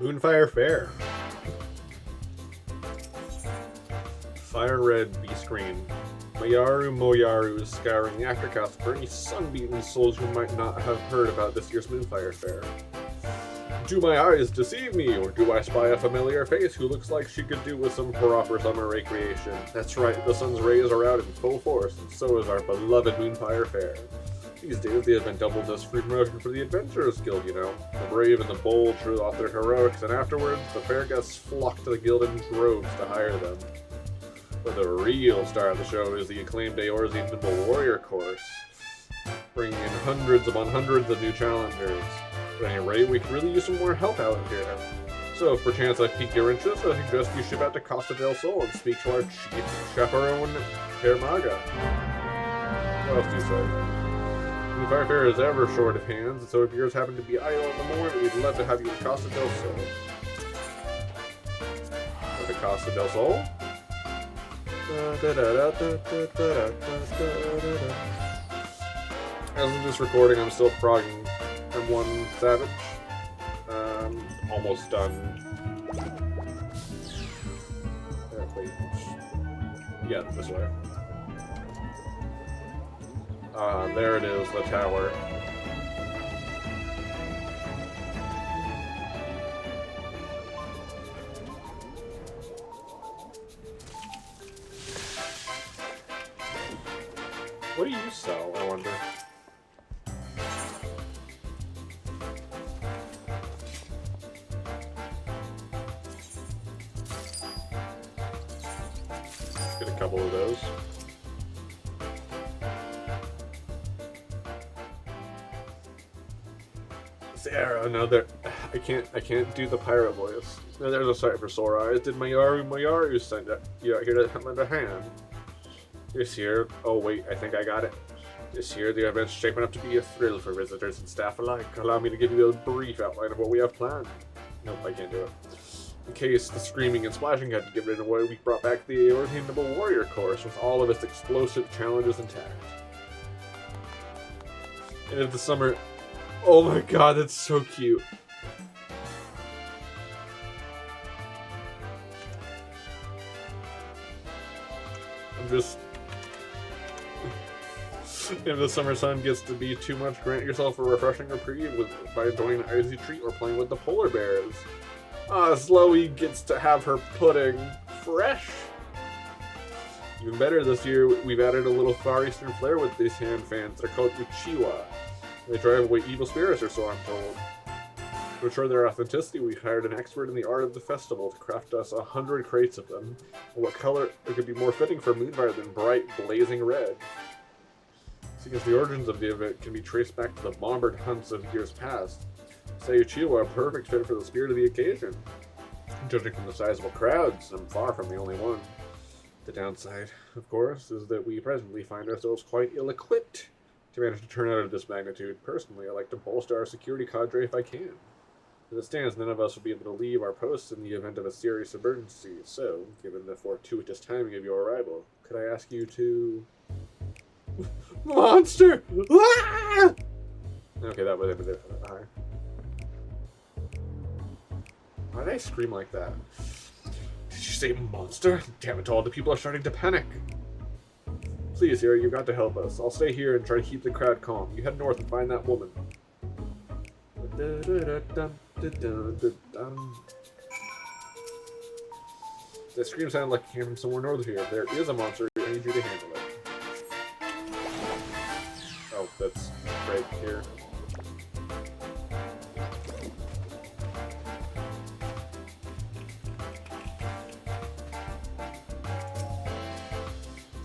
Moonfire Faire. Fire red B-screen. Moyaru is scouring the aftercast for any sun-beaten souls who might not have heard about this year's Moonfire Faire. Do my eyes deceive me, or do I spy a familiar face who looks like she could do with some proper summer recreation? That's right, the sun's rays are out in full force, and so is our beloved Moonfire Faire. These days they have been doubled as free promotion for the Adventurers Guild, you know. The brave and the bold show off their heroics, and afterwards, the fair guests flock to the guild in droves to hire them. But the real star of the show is the acclaimed Eorzean Nimble Warrior course, bringing in hundreds upon hundreds of new challengers. At any rate, we could really use some more help out here. So if perchance I pique your interest, I suggest you ship out to Costa del Sol and speak to our chief chaperone, Herr Maga. What else do you say? Moonfire Faire is ever short of hands, so if yours happen to be idle in the morning, we'd love to have you at Costa del Sol. At the Costa del Sol? As of this recording, I'm still progging M1 Savage. Almost done. Wait. Yeah, this way. There it is, the tower. What do you sell, I wonder? Get a couple of those. Sarah, no, there. I can't do the pirate voice. No, there's a sight for sore eyes. Did Moyaru send you out here to lend a hand? This year, oh wait, I think I got it. This year, the event's shaping up to be a thrill for visitors and staff alike. Allow me to give you a brief outline of what we have planned. Nope, I can't do it. In case the screaming and splashing had to give it away, we brought back the Eorzean Nimble Warrior course with all of its explosive challenges intact. And if the summer... Oh my god, that's so cute. I'm just... If the summer sun gets to be too much, grant yourself a refreshing reprieve by enjoying an icy treat or playing with the polar bears. Slowy gets to have her pudding fresh. Even better, this year we've added a little Far Eastern flair with these hand fans. They're called Uchiwa. They drive away evil spirits, or so I'm told. To ensure their authenticity, we hired an expert in the art of the festival to craft us 100 crates of them. And what color it could be more fitting for Moonfire than bright, blazing red? Seeing as the origins of the event can be traced back to the bombard hunts of years past, say Uchiwa a perfect fit for the spirit of the occasion. Judging from the sizable crowds, I'm far from the only one. The downside, of course, is that we presently find ourselves quite ill-equipped to manage to turn out of this magnitude. Personally, I like to bolster our security cadre if I can. As it stands, none of us will be able to leave our posts in the event of a serious emergency, so, given the fortuitous timing of your arrival, could I ask you to... Monster! Ah! Okay, that was it. Alright. Why did I scream like that? Did you say monster? Damn it all, the people are starting to panic. Please, here, you've got to help us. I'll stay here and try to keep the crowd calm. You head north and find that woman. That scream sounded like it came from somewhere north of here. There is a monster. I need you to handle it. Oh, that's right here.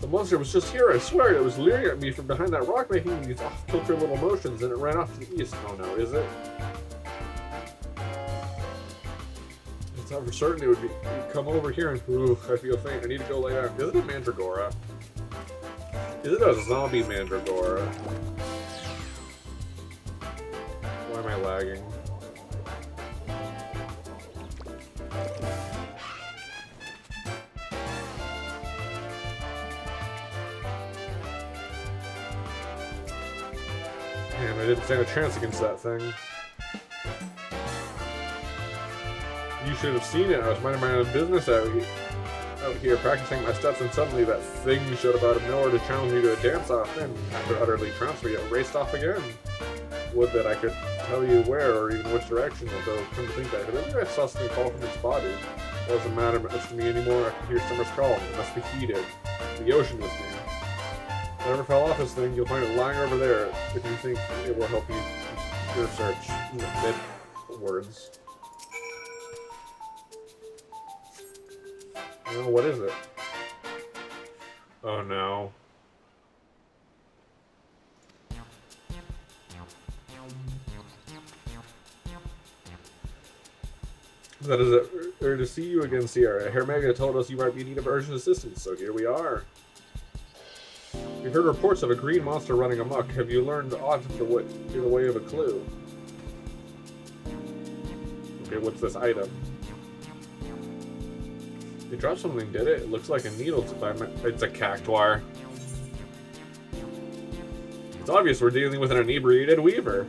The monster was just here, I swear. It was leering at me from behind that rock, making these off-kilter little motions, and it ran off to the east. Oh no, is it? I thought for certain it would come over here and... Ooh, I feel faint. I need to go lay down. Is it a mandragora? Is it a zombie mandragora? Why am I lagging? Damn, I didn't stand a chance against that thing. You should have seen it. I was minding my own business out here, practicing my steps, and suddenly that thing showed up out of nowhere to challenge me to a dance-off, and after utterly trounced me, it raced off again. Would that I could tell you where, or even which direction, although, come to think that, earlier I saw something fall from its body. It doesn't matter much to me anymore. I can hear summer's call. It must be heated. The ocean was me. Whatever fell off this thing, you'll find it lying over there, if you think it will help you your search. Words. Oh, what is it? Oh no. That is it. To see you again, Sierra. Hermega told us you might be in need of urgent assistance, so here we are. We've heard reports of a green monster running amok. Have you learned aught in the way of a clue? Okay, what's this item? They dropped something, did it? It looks like a needle. It's a cactuar. It's obvious we're dealing with an inebriated weaver.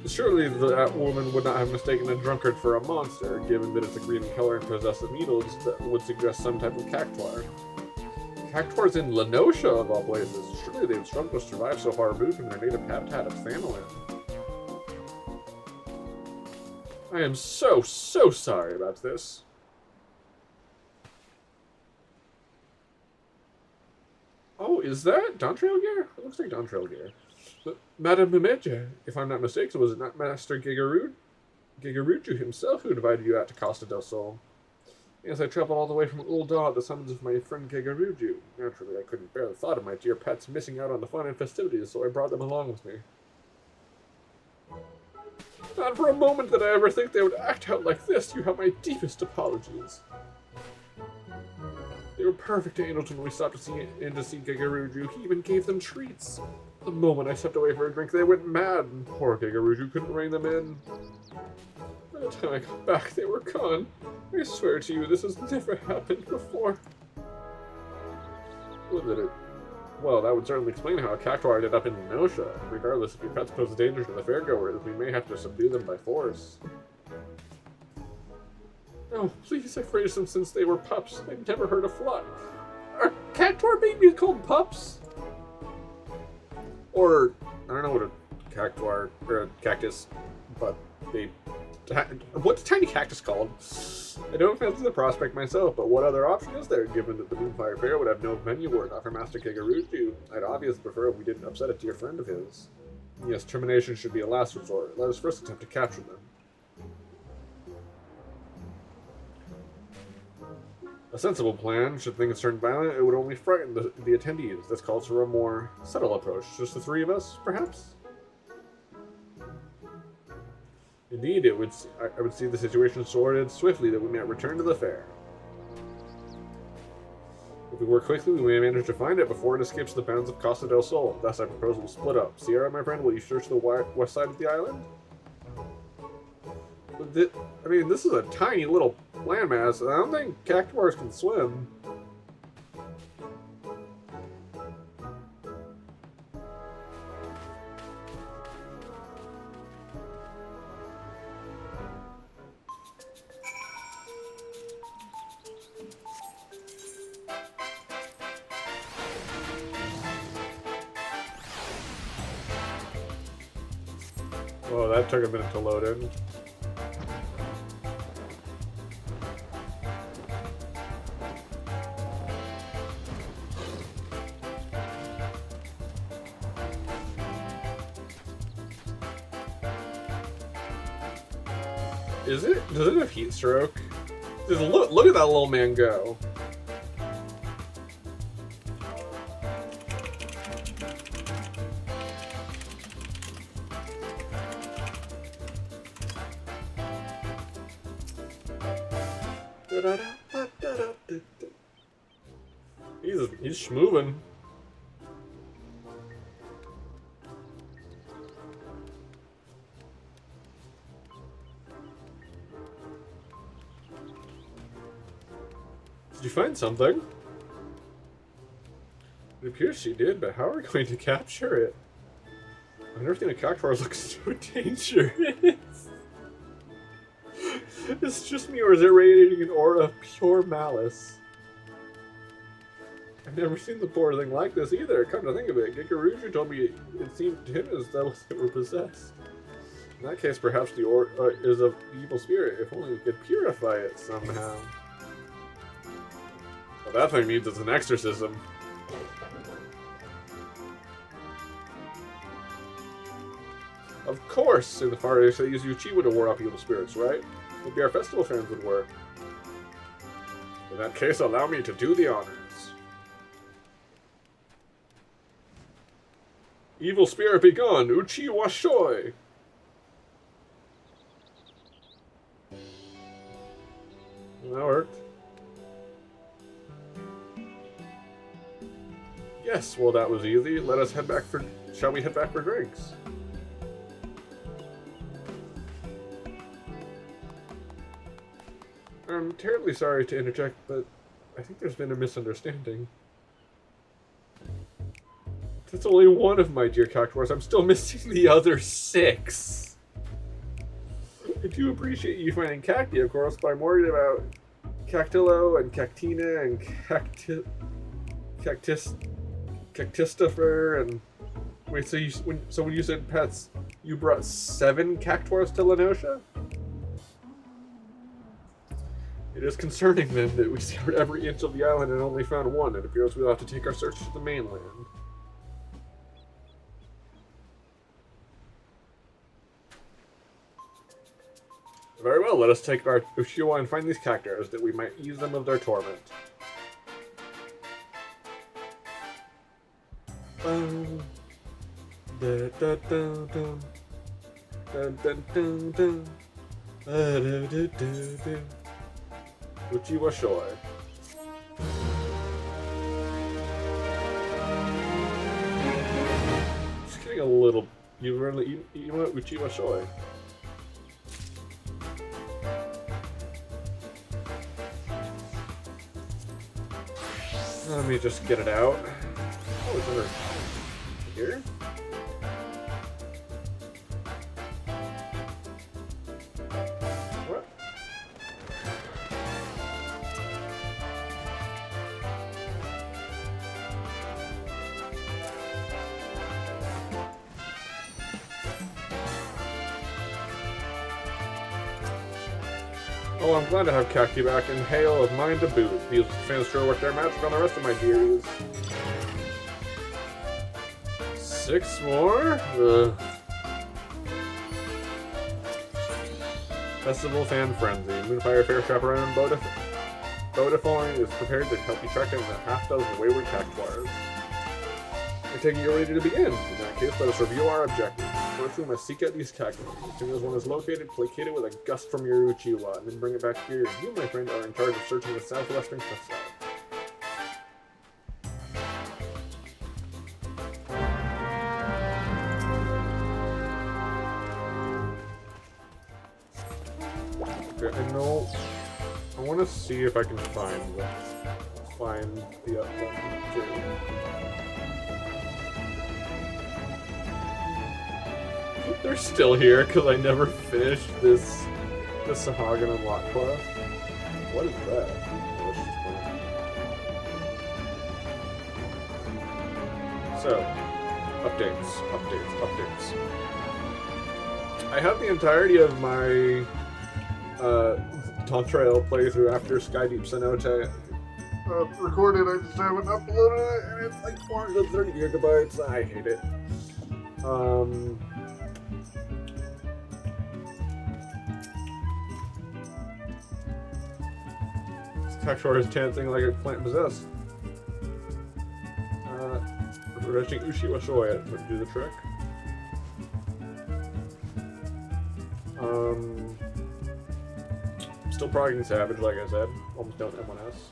Surely that woman would not have mistaken a drunkard for a monster, given that it's a green in color and possessive needles that would suggest some type of cactuar. Cactuars in Lenosha, of all places. Surely they would struggle to survive so far removed from their native habitat of Thanalan. I am so sorry about this. Oh, is that Dontrail gear? It looks like Dontrail gear. But Madame Mumeja, if I'm not mistaken, was it not Master Gigaruju himself who invited you out to Costa del Sol? Yes, I traveled all the way from Ul'dah at the summons of my friend Gigaruju. Naturally, I couldn't bear the thought of my dear pets missing out on the fun and festivities, so I brought them along with me. Not for a moment did I ever think they would act out like this. You have my deepest apologies. They were perfect angels when we stopped to see Gigaruju. He even gave them treats. The moment I stepped away for a drink, they went mad, and poor Gigaruju couldn't rein them in. By the time I got back, they were gone. I swear to you, this has never happened before. Well, that would certainly explain how a cactuar ended up in Lenosha. Regardless, if your pets pose a danger to the fairgoers, we may have to subdue them by force. Oh, please, I've raised them since they were pups. I've never heard a fly. Are cactuar babies called pups? Or, I don't know what a cactuar, or a cactus, but what's a tiny cactus called? I don't fancy the prospect myself, but what other option is there, given that the Moonfire Faire would have no venue word offer Master Gigaruju? I'd obviously prefer if we didn't upset a dear friend of his. Yes, termination should be a last resort. Let us first attempt to capture them. A sensible plan. Should things turn violent, it would only frighten the attendees. This calls for a more subtle approach. Just the three of us, perhaps? Indeed, I would see the situation sorted swiftly that we might return to the fair. If we work quickly, we may manage to find it before it escapes the bounds of Costa del Sol. Thus, I propose we'll split up. Sierra, my friend, will you search the west side of the island? I mean, this is a tiny little landmass, and I don't think cactuars can swim. Oh, that took a minute to load in. Is it? Does it have heat stroke? Just look at that little man go. He's schmoovin'. Did you find something? It appears she did, but how are we going to capture it? I've never seen a Cactuar look so dangerous. Is it just me, or is it radiating an aura of pure malice? I've never seen the poor thing like this either. Come to think of it, Gikaruju told me it seemed to him as though they were possessed. In that case, perhaps the aura is an evil spirit. If only we could purify it somehow. Well, that thing needs is an exorcism. Of course! In the Far East, they use Uchiwa to ward off evil spirits, right? Maybe our festival fans would work. In that case, allow me to do the honors. Evil spirit be gone! Uchiwa Shoi! That worked. Yes, well that was easy. Let us head back for... Shall we head back for drinks? I'm terribly sorry to interject, but I think there's been a misunderstanding. That's only one of my dear Cactuars. I'm still missing the other 6. I do appreciate you finding Cacti, of course, but I'm worried about Cactillo and Cactina and Cactistifer and... Wait, so when you said pets, you brought 7 Cactuars to Lenosha? It is concerning, then, that we scoured every inch of the island and only found one. It appears we'll have to take our search to the mainland. Very well, let us take our Uchiwa and find these Cactuars, that we might ease them of their torment. Uchiwa Shoi. Just getting a little... You want Uchiwa Shoi. Let me just get it out. Oh, it's under here? What? Oh, I'm glad to have Cacti back, and hail of mine to boot. These fans sure work their magic on the rest of my dearies. 6 more? Ugh. Festival Fan Frenzy. Moonfire Faire chaperone Vodafone is prepared to help you track down the half-dozen wayward Cactuars. I take it you're ready to begin. In that case, let us review our objectives. First, we must seek out these Cactuars. As soon as one is located, placate it with a gust from your Uchiwa, and then bring it back here. You, my friend, are in charge of searching the southwestern cliffside. Okay, I know... I want to see if I can find the other one, too. They're still here because I never finished the Sahagin Unlock quest. What is that? So, updates. I have the entirety of my Dawn Trail playthrough after Skydeep Cenote recorded. I just haven't uploaded it, and it's like 430 gigabytes. I hate it. Cactuar is chanting like a plant possessed. Refreshing Uchiwa Shoi would do the trick. Still progging Savage, like I said. Almost done M1S.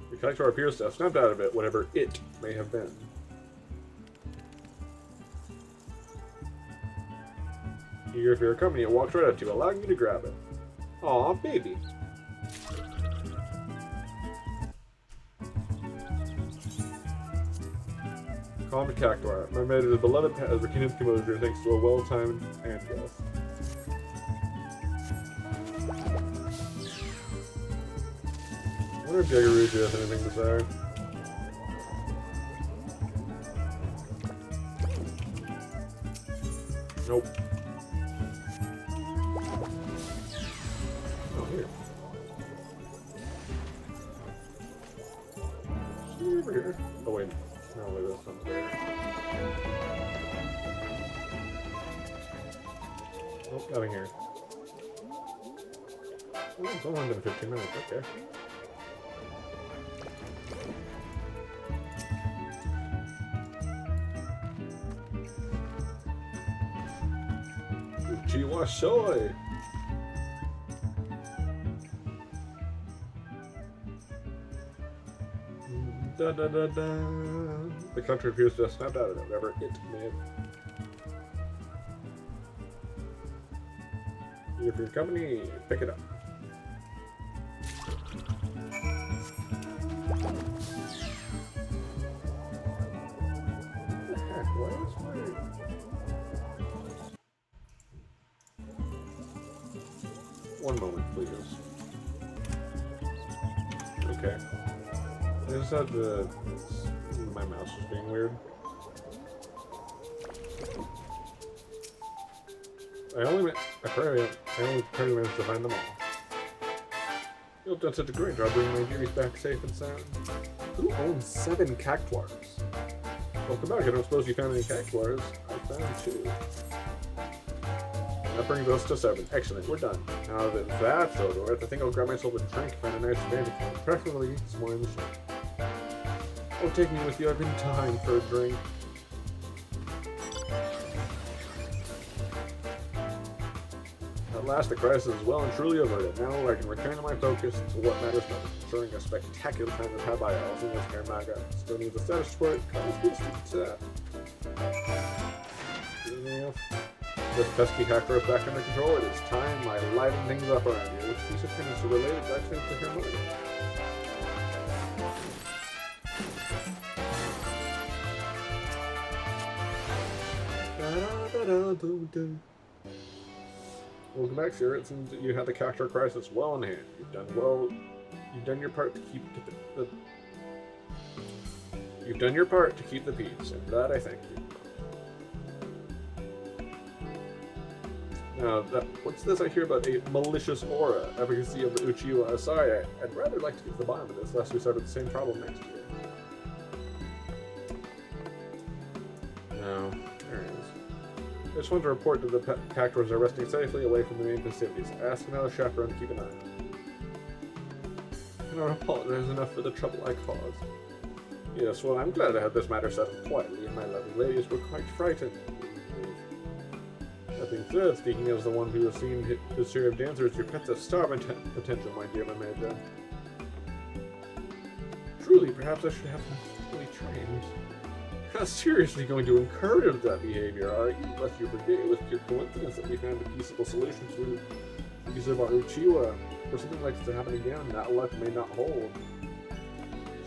The Cactuar appears to have snapped out of it, whatever it may have been. Eager for your company, it walks right up to you, allowing you to grab it. Aw, baby. Calm the Cactuar. My manager's beloved pet has regained his composure thanks to a well-timed hand guess. I wonder if Jagaruja has anything to say. Nope. Oh, here. Over here. Oh, wait. No, wait, that's not there. Nope, nothing here. Oh, it's only been 15 minutes. Okay. Uchiwa Shoy! Da da da da. The country appears to have snapped out of it, whatever it may have. Here for your company, pick it up. What the heck? Why is my... One moment, please. Okay. I just had the... My mouse was being weird. I only managed to find them all. You've done such a great job bringing my dearies back safe and sound. Who owns 7 Cactuars? Welcome back. I don't suppose you found any Cactuars. I found 2. That brings us to 7. Excellent, we're done. Now that that's over with, I think I'll grab myself a drink and find a nice vantage point, preferably somewhere in the ship. Oh, take me with you. I've been dying for a drink. At last, the crisis is well and truly averted. Now I can return to my focus to what matters most, ensuring a spectacular time of Habayals in this Maga. Still needs a status report. Let's to that. Anything else? This pesky hacker is back under control. It is time I liven things up around here. Which piece of fitness is related directly to her mother? Welcome back, sir. It seems that you had the Cactuar crisis well in hand. You've done well. You've done your part to keep the peace, and that I thank you. Now, what's this I hear about a malicious aura, efficacy of the Uchiwa Asai? I'd rather like to get to the bottom of this, lest we start with the same problem next year. No, there it is. I just wanted to report that the Cactuars are resting safely away from the main festivities. Ask another chaperone to keep an eye on them. I cannot apologize enough for the trouble I caused. Yes, well, I'm glad I had this matter settled quietly, and my lovely ladies were quite frightened. That being said, speaking as the one who has seen his share of dancers, your pets have star potential, my dear Mamaja. Truly, perhaps I should have them fully trained. You're not seriously going to encourage that behavior, are you? Unless you forget it was pure coincidence that we found a peaceable solution to the use of our Uchiwa. For something like this to happen again, that luck may not hold.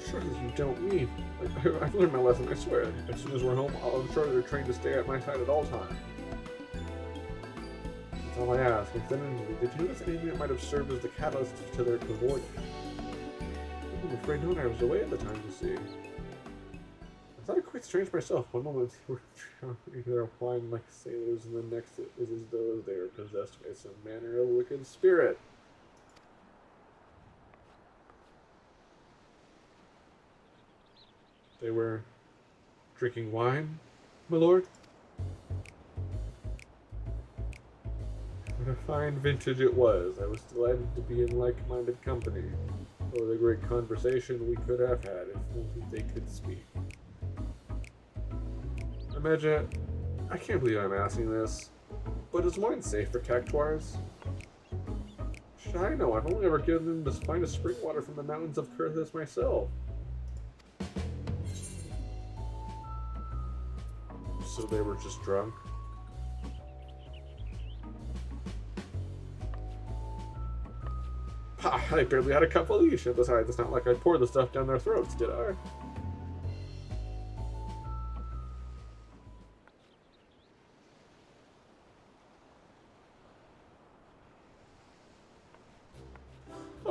Surely you don't mean. I've learned my lesson, I swear. As soon as we're home, I'll ensure they're trained to stay at my side at all times. That's all I ask. Incidentally, did you notice anything that might have served as the catalyst to their avoidance? I'm afraid no, I was away at the time, you see. I thought it quite strange myself. One moment they're applying like sailors, and the next it is as though they are possessed by some manner of wicked spirit. They were drinking wine, my lord? What a fine vintage it was. I was delighted to be in like-minded company. What a great conversation we could have had if only they could speak. Imagine, I can't believe I'm asking this, but is wine safe for Cactuars? Should I know? I've only ever given them the finest spring water from the mountains of Kurthis myself. So they were just drunk? Ha! I barely had a cup of leash. Besides, it's not like I poured the stuff down their throats, did I?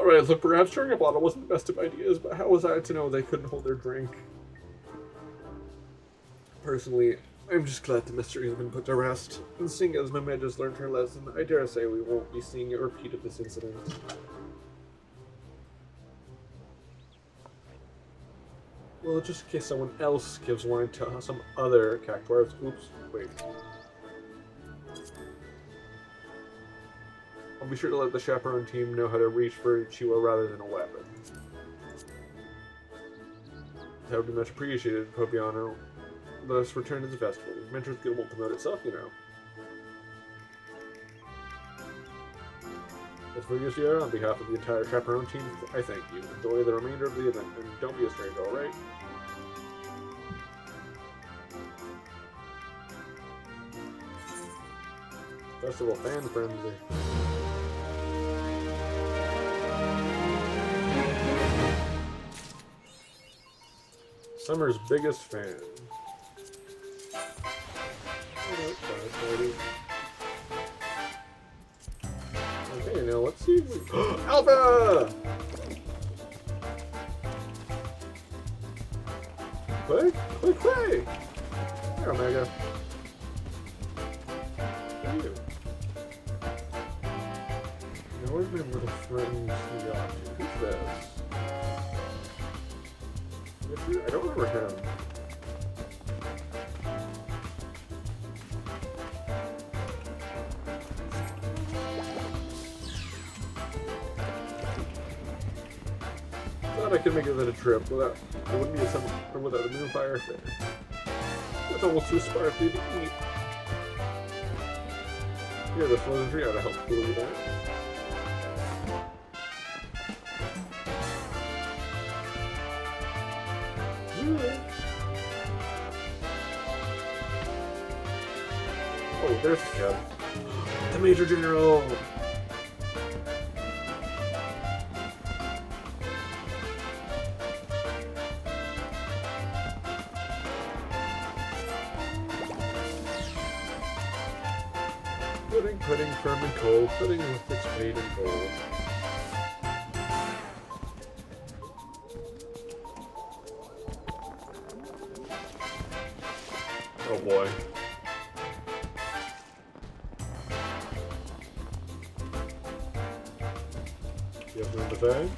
Alright, look, perhaps sharing a bottle wasn't the best of ideas, but how was I to know they couldn't hold their drink? Personally, I'm just glad the mystery has been put to rest. And seeing as Mehmed has learned her lesson, I dare say we won't be seeing a repeat of this incident. Well, just in case someone else gives wine to some other cactuars. Oops, wait. I'll be sure to let the chaperone team know how to reach for a Chihuahua rather than a weapon. That would be much appreciated, Popiano. Let us return to the festival. Mentor's Guild won't promote itself, you know. As for you, Sierra, on behalf of the entire chaperone team, I thank you. Enjoy the remainder of the event, and don't be a stranger, alright? Festival fan frenzy. Summer's biggest fan. Okay, now let's see. Alpha! Play? Play! Here, Omega. Who are you? Now, where's my little friend sneak off to? Who's this? I don't remember him. Thought I could make it a trip without it wouldn't be a summer or without a Moonfire Faire. It's almost too sparkly to eat. Here, this frozen tree ought to help cool you down. Oh, there's the cab. The Major General! Pudding, firm and cold, pudding with its weight in gold. Oh boy. You have something to say?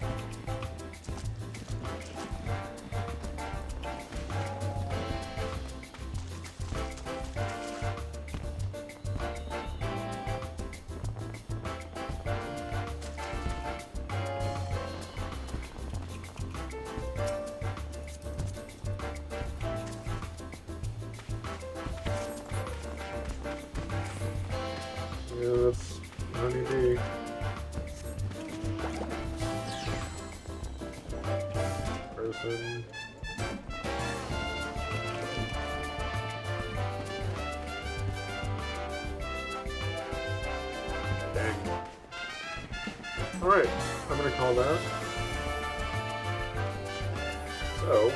Yeah, that's honeybee. Person. Dang. Alright, I'm gonna call that. So,